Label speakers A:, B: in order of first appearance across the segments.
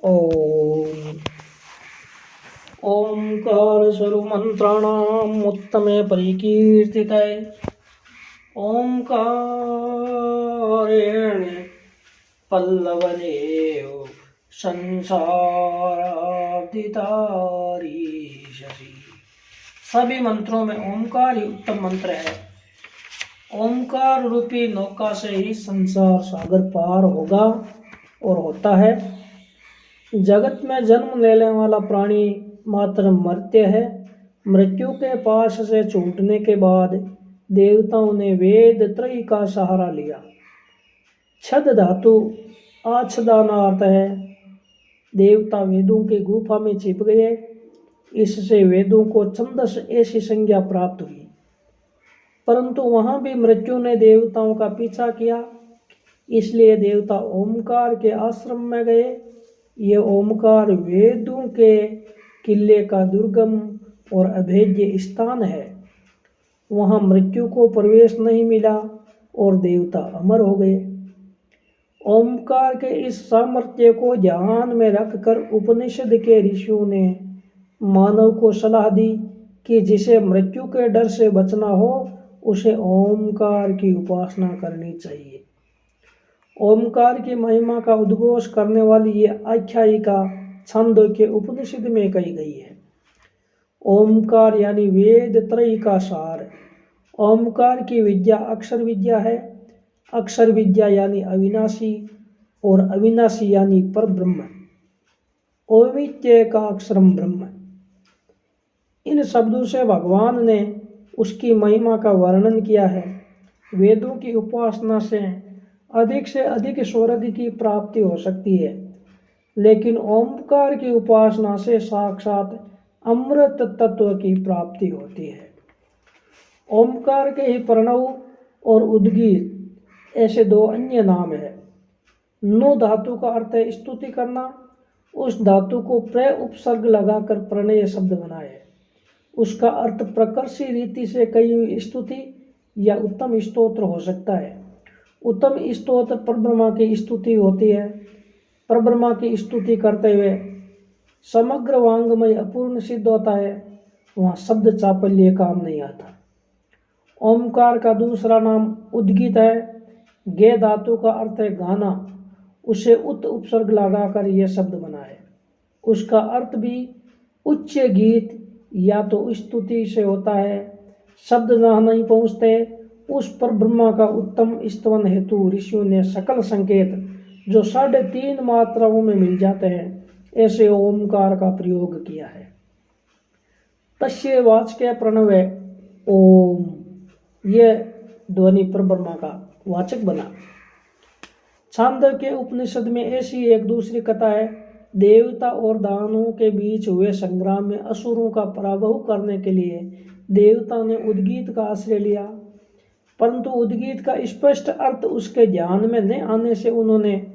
A: ओम ओंकार स्वरूपमंत्राणाम् उत्तमे परिकीर्तितये ओंकारेण पल्लवदेव संसारादितारीशि। सभी मंत्रों में ओंकार ही उत्तम मंत्र है। ओंकार रूपी नौका से ही संसार सागर पार होगा और होता है। जगत में जन्म लेने वाला प्राणी मात्र मर्त्य है। मृत्यु के पास से छूटने के बाद देवताओं ने वेद त्रयी का सहारा लिया। छद धातु आच्छदानार्थ है। देवता वेदों की गुफा में छिप गए। इससे वेदों को छंदस ऐसी संज्ञा प्राप्त हुई। परंतु वहां भी मृत्यु ने देवताओं का पीछा किया, इसलिए देवता ओमकार के आश्रम में गए। ये ओमकार वेदों के किले का दुर्गम और अभेद्य स्थान है। वहां मृत्यु को प्रवेश नहीं मिला और देवता अमर हो गए। ओमकार के इस सामर्थ्य को ध्यान में रखकर उपनिषद के ऋषियों ने मानव को सलाह दी कि जिसे मृत्यु के डर से बचना हो उसे ओमकार की उपासना करनी चाहिए। ओमकार की महिमा का उद्घोष करने वाली ये आख्यायिका छांदोग्य उपनिषद में कही गई है। ओमकार यानी वेद त्रयी का सार। ओमकार की विद्या अक्षर विद्या है। अक्षर विद्या यानी अविनाशी और अविनाशी यानी पर ब्रह्म। ओमित्य का अक्षरम ब्रह्म। इन शब्दों से भगवान ने उसकी महिमा का वर्णन किया है। वेदों की उपासना से अधिक स्वर्ग की प्राप्ति हो सकती है, लेकिन ओमकार की उपासना से साक्षात अमृत तत्व की प्राप्ति होती है। ओमकार के ही प्रणव और उद्गीत ऐसे दो अन्य नाम है। नु धातु का अर्थ है स्तुति करना। उस धातु को प्र उपसर्ग लगाकर प्रणय शब्द बना है। उसका अर्थ प्रकर्षी रीति से कही हुई स्तुति या उत्तम स्तोत्र हो सकता है। उत्तम स्तोत्र परब्रह्मा की स्तुति होती है। परब्रह्मा की स्तुति करते हुए समग्र वांग्मय अपूर्ण सिद्ध होता है। वहाँ शब्द चापल्य काम नहीं आता। ओमकार का दूसरा नाम उद्गीत है। गे धातु का अर्थ है गाना। उसे उत उपसर्ग लगाकर यह शब्द बना है। उसका अर्थ भी उच्च गीत या तो स्तुति से होता है। शब्द जहाँ नहीं पहुँचते उस पर ब्रह्मा का उत्तम स्तवन हेतु ऋषियों ने सकल संकेत जो 3.5 मात्राओं में मिल जाते हैं ऐसे ओमकार का प्रयोग किया है। तस्य वाचक प्रणव ओम, यह ध्वनि पर ब्रह्मा का वाचक बना। छांदोग्य उपनिषद में ऐसी एक दूसरी कथा है। देवता और दानवों के बीच हुए संग्राम में असुरों का पराभव करने के लिए देवता ने उद्गीत का आश्रय लिया, परंतु उद्गीत का स्पष्ट अर्थ उसके ध्यान में न आने से उन्होंने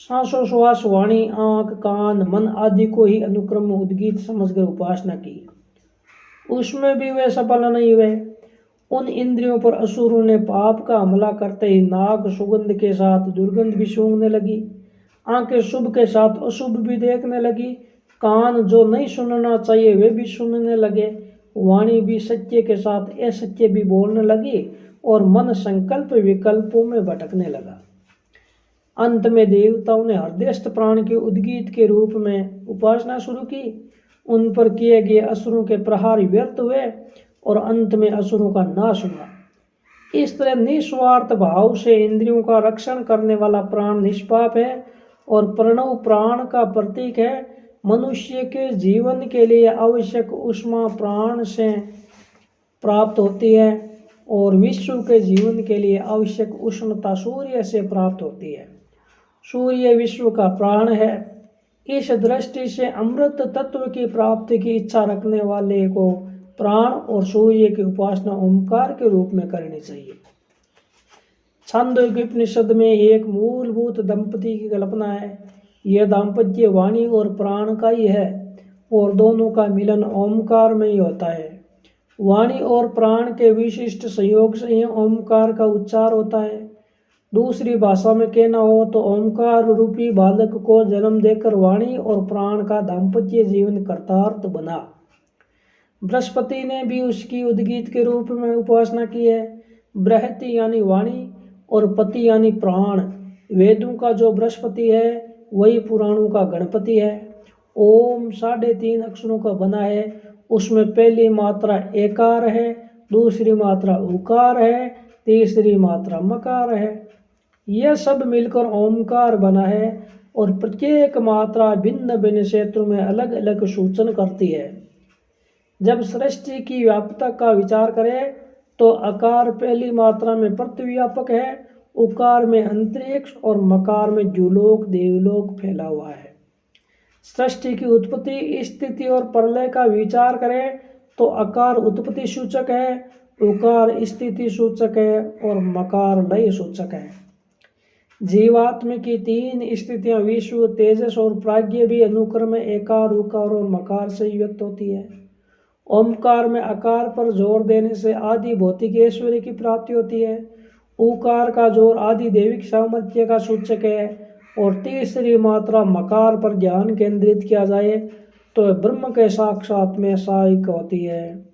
A: सांसोश्वास वाणी आंख कान मन आदि को ही अनुक्रम उद्गीत समझकर उपासना की। उसमें भी वे सफल नहीं हुए। उन इंद्रियों पर असुरों ने पाप का हमला करते ही नाक सुगंध के साथ दुर्गंध भी सूंघने लगी। आंखें शुभ के साथ अशुभ भी देखने लगी। कान जो नहीं सुनना चाहिए वे भी सुनने लगे। वाणी भी सत्य के साथ असत्य भी बोलने लगी और मन संकल्प विकल्पों में भटकने लगा। अंत में देवताओं ने हृदयस्थ प्राण के उद्गीत के रूप में उपासना शुरू की। उन पर किए गए असुरों के प्रहार व्यर्थ हुए और अंत में असुरों का नाश हुआ। इस तरह निस्वार्थ भाव से इंद्रियों का रक्षण करने वाला प्राण निष्पाप है और प्रणव प्राण का प्रतीक है। मनुष्य के जीवन के लिए आवश्यक ऊष्मा प्राण से प्राप्त होती है और विश्व के जीवन के लिए आवश्यक उष्णता सूर्य से प्राप्त होती है। सूर्य विश्व का प्राण है। इस दृष्टि से अमृत तत्व की प्राप्ति की इच्छा रखने वाले को प्राण और सूर्य की उपासना ओमकार के रूप में करनी चाहिए। छांदोग्य उपनिषद में एक मूलभूत दंपति की कल्पना है। यह दाम्पत्य वाणी और प्राण का ही है और दोनों का मिलन ओमकार में ही होता है। वाणी और प्राण के विशिष्ट संयोग से ही ओमकार का उच्चार होता है। दूसरी भाषा में कहना हो तो ओमकार रूपी बालक को जन्म देकर वाणी और प्राण का दाम्पत्य जीवन कर्तार्थ बना। बृहस्पति ने भी उसकी उद्गीत के रूप में उपासना की है। बृहति यानी वाणी और पति यानी प्राण। वेदों का जो बृहस्पति है वही पुराणों का गणपति है। ओम 3.5 अक्षरों का बना है। उसमें पहली मात्रा एकार है, दूसरी मात्रा उकार है, तीसरी मात्रा मकार है। यह सब मिलकर ओमकार बना है और प्रत्येक मात्रा भिन्न भिन्न क्षेत्रों में अलग अलग सूचन करती है। जब सृष्टि की व्यापकता का विचार करें तो अकार पहली मात्रा में प्रतिव्यापक है, उकार में अंतरिक्ष और मकार में द्युलोक देवलोक फैला हुआ है। सृष्टि की उत्पत्ति, स्थिति और प्रलय का विचार करें तो अकार उत्पत्ति सूचक है, उकार स्थिति सूचक है और मकार लय सूचक है। जीवात्म की 3 स्थितियां विश्व, तेजस और प्राज्ञ भी अनुक्रम में एकार, उकार और मकार से व्यक्त होती है। ओमकार में अकार पर जोर देने से आदि भौतिक ऐश्वर्य की प्राप्ति होती है। उकार का जोर आदि दैविक सामर्थ्य का सूचक है और तीसरी मात्रा मकार पर ध्यान केंद्रित किया जाए तो ब्रह्म के साक्षात में सहायक होती है।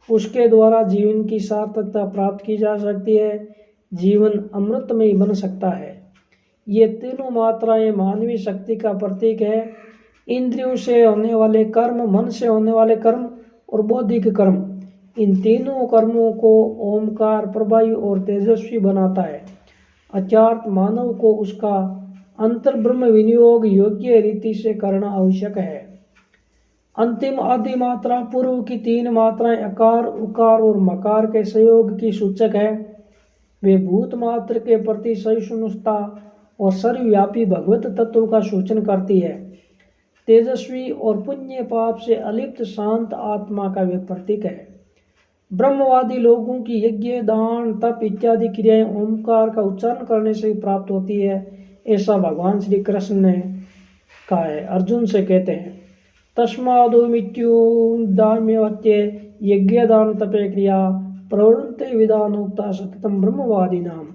A: उसके द्वारा जीवन की सार्थकता प्राप्त की जा सकती है, जीवन अमृतमय बन सकता है। ये तीनों मात्राएं मानवीय शक्ति का प्रतीक है। इंद्रियों से होने वाले कर्म, मन से होने वाले कर्म और बौद्धिक कर्म, इन तीनों कर्मों को ओमकार प्रभावी और तेजस्वी बनाता है। अर्थात मानव को उसका अंतर ब्रह्म विनियोग योग्य रीति से करना आवश्यक है। अंतिम आदि मात्रा पूर्व की 3 मात्राएं अकार, उकार और मकार के संयोग की सूचक है। वे भूत मात्र के प्रति सहिष्णुता और सर्वव्यापी भगवत तत्व का सूचन करती है। तेजस्वी और पुण्य पाप से अलिप्त शांत आत्मा का वे प्रतीक है। ब्रह्मवादी लोगों की यज्ञ, दान, तप इत्यादि क्रियाएं ओमकार का उच्चारण करने से प्राप्त होती है, ऐसा भगवान श्री कृष्ण ने कहा है। अर्जुन से कहते हैं तस्मादो मृत्युदाम्यवत्ये यज्ञ दान तपे क्रिया प्रवृत्ति विधानोक्ता सततम ब्रह्मवादी नाम।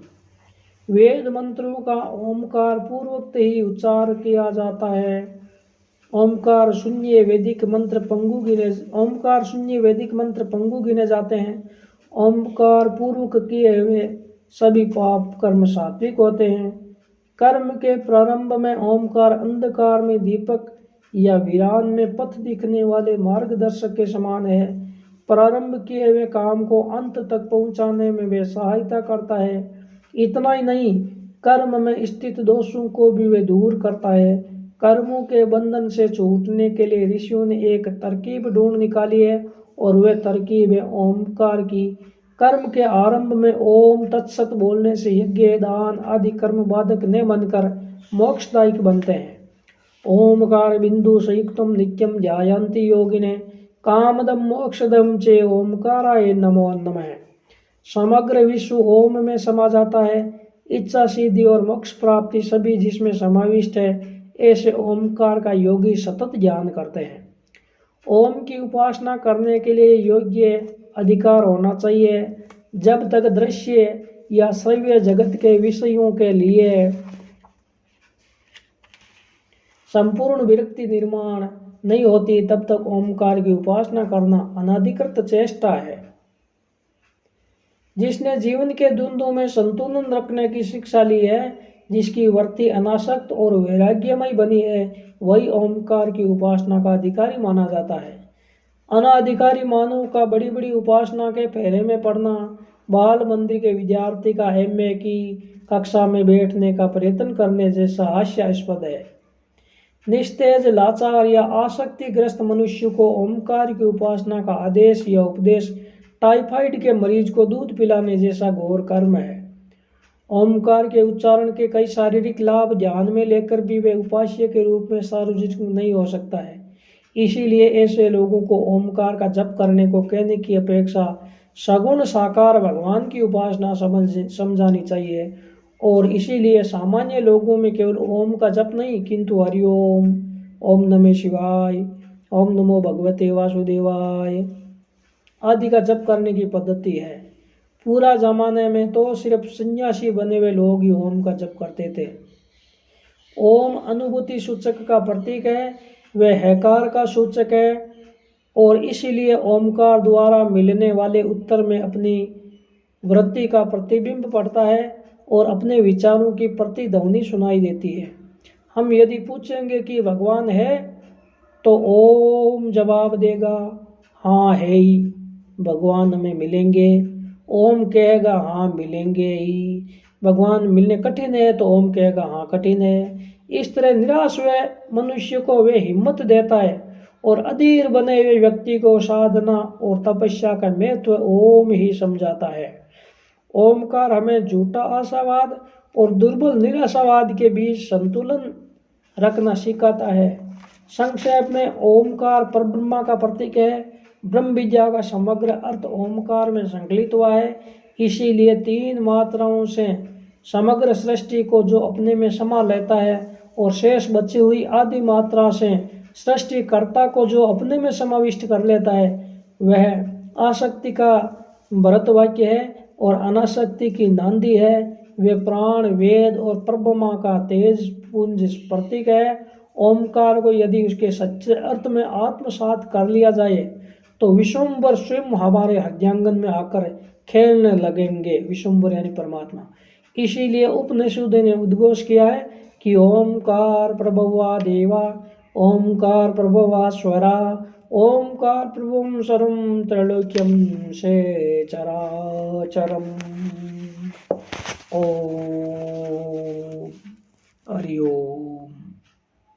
A: वेद मंत्रों का ओमकार पूर्वोक्त ही उच्चार किया जाता है। ओमकार शून्य वैदिक मंत्र पंगु गिने जाते हैं। ओमकार पूर्वक किए हुए सभी पाप कर्म सात्विक होते हैं। कर्म के प्रारंभ में ओमकार अंधकार में दीपक या वीरान में पथ दिखने वाले मार्गदर्शक के समान है। प्रारंभ किए हुए काम को अंत तक पहुंचाने में वे सहायता करता है। इतना ही नहीं, कर्म में स्थित दोषों को भी वे दूर करता है। कर्मों के बंधन से छूटने के लिए ऋषियों ने एक तरकीब ढूंढ निकाली है और वह तरकीब है ओमकार की। कर्म के आरंभ में ओम तत्सत बोलने से यज्ञ, दान आदि कर्म बाधक न बनकर मोक्षदायक बनते हैं। ओमकार बिंदु संयुक्तम नित्यम ध्यायन्ति योगिने कामदम मोक्षदम चे ओमकाराय नमो नमः। समग्र विश्व ओम में समा जाता है। इच्छा सिद्धि और मोक्ष प्राप्ति सभी जिसमें समाविष्ट है। ऐसे ओमकार का योगी सतत ध्यान करते हैं। ओम की उपासना करने के लिए योग्य अधिकार होना चाहिए। जब तक दृश्य या श्रव्य जगत के विषयों के लिए संपूर्ण विरक्ति निर्माण नहीं होती, तब तक ओमकार की उपासना करना अनाधिकृत चेष्टा है। जिसने जीवन के द्वंद्वों में संतुलन रखने की शिक्षा ली है, जिसकी वृत्ति अनासक्त और वैराग्यमय बनी है, वही ओमकार की उपासना का अधिकारी माना जाता है। अनाधिकारी मानव का बड़ी बड़ी उपासना के फेरे में पड़ना, बाल मंदिर के विद्यार्थी का MA की कक्षा में बैठने का प्रयत्न करने जैसा हास्यास्पद है। निस्तेज, लाचार या आसक्तिग्रस्त मनुष्य को ओमकार की उपासना का आदेश या उपदेश टाइफाइड के मरीज को दूध पिलाने जैसा घोर कर्म है। ओमकार के उच्चारण के कई शारीरिक लाभ ध्यान में लेकर भी वे उपास्य के रूप में सार्वजनिक नहीं हो सकता है। इसीलिए ऐसे लोगों को ओमकार का जप करने को कहने की अपेक्षा सगुण साकार भगवान की उपासना समझानी चाहिए। और इसीलिए सामान्य लोगों में केवल ओम का जप नहीं, किंतु हरिओम, ओम नमः शिवाय, ओम नमो भगवते वासुदेवाय आदि का जप करने की पद्धति है। पूरा जमाने में तो सिर्फ सन्यासी बने हुए लोग ही ओम का जप करते थे। ओम अनुभूति सूचक का प्रतीक है, वह हैकार का सूचक है और इसीलिए ओमकार द्वारा मिलने वाले उत्तर में अपनी वृत्ति का प्रतिबिंब पड़ता है और अपने विचारों की प्रतिध्वनि सुनाई देती है। हम यदि पूछेंगे कि भगवान है तो ओम जवाब देगा हाँ है ही, भगवान हमें मिलेंगे। ओम कहेगा हाँ मिलेंगे ही। भगवान मिलने कठिन है तो ओम कहेगा हाँ कठिन है। इस तरह निराश हुए मनुष्य को वे हिम्मत देता है और अधीर बने हुए व्यक्ति को साधना और तपस्या का महत्व ओम ही समझाता है। ओमकार हमें झूठा आशावाद और दुर्बल निराशावाद के बीच संतुलन रखना सिखाता है। संक्षेप में ओमकार परब्रह्मा का प्रतीक है। ब्रह्म विद्या का समग्र अर्थ ओमकार में संकलित हुआ है। इसीलिए 3 मात्राओं से समग्र सृष्टि को जो अपने में समा लेता है और शेष बची हुई आदि मात्रा से सृष्टिकर्ता को जो अपने में समाविष्ट कर लेता है, वह आसक्ति का भरत वाक्य है और अनासक्ति की नांदी है। वे प्राण, वेद और परब्रह्मा का तेज पुंज प्रतीक है। ओमकार को यदि उसके सच्चे अर्थ में आत्मसात कर लिया जाए तो विश्वम्भर स्वयं हमारे हृदयांगन में आकर खेलने लगेंगे। विश्वम्भर यानी परमात्मा। इसीलिए उपनिषद ने उद्घोष किया है कि ओमकार प्रभवा देवा, ओमकार प्रभवा स्वरा, ओमकार प्रभुम सर्वं त्रैलोक्यम से चराचरम। ओम हरि ओम।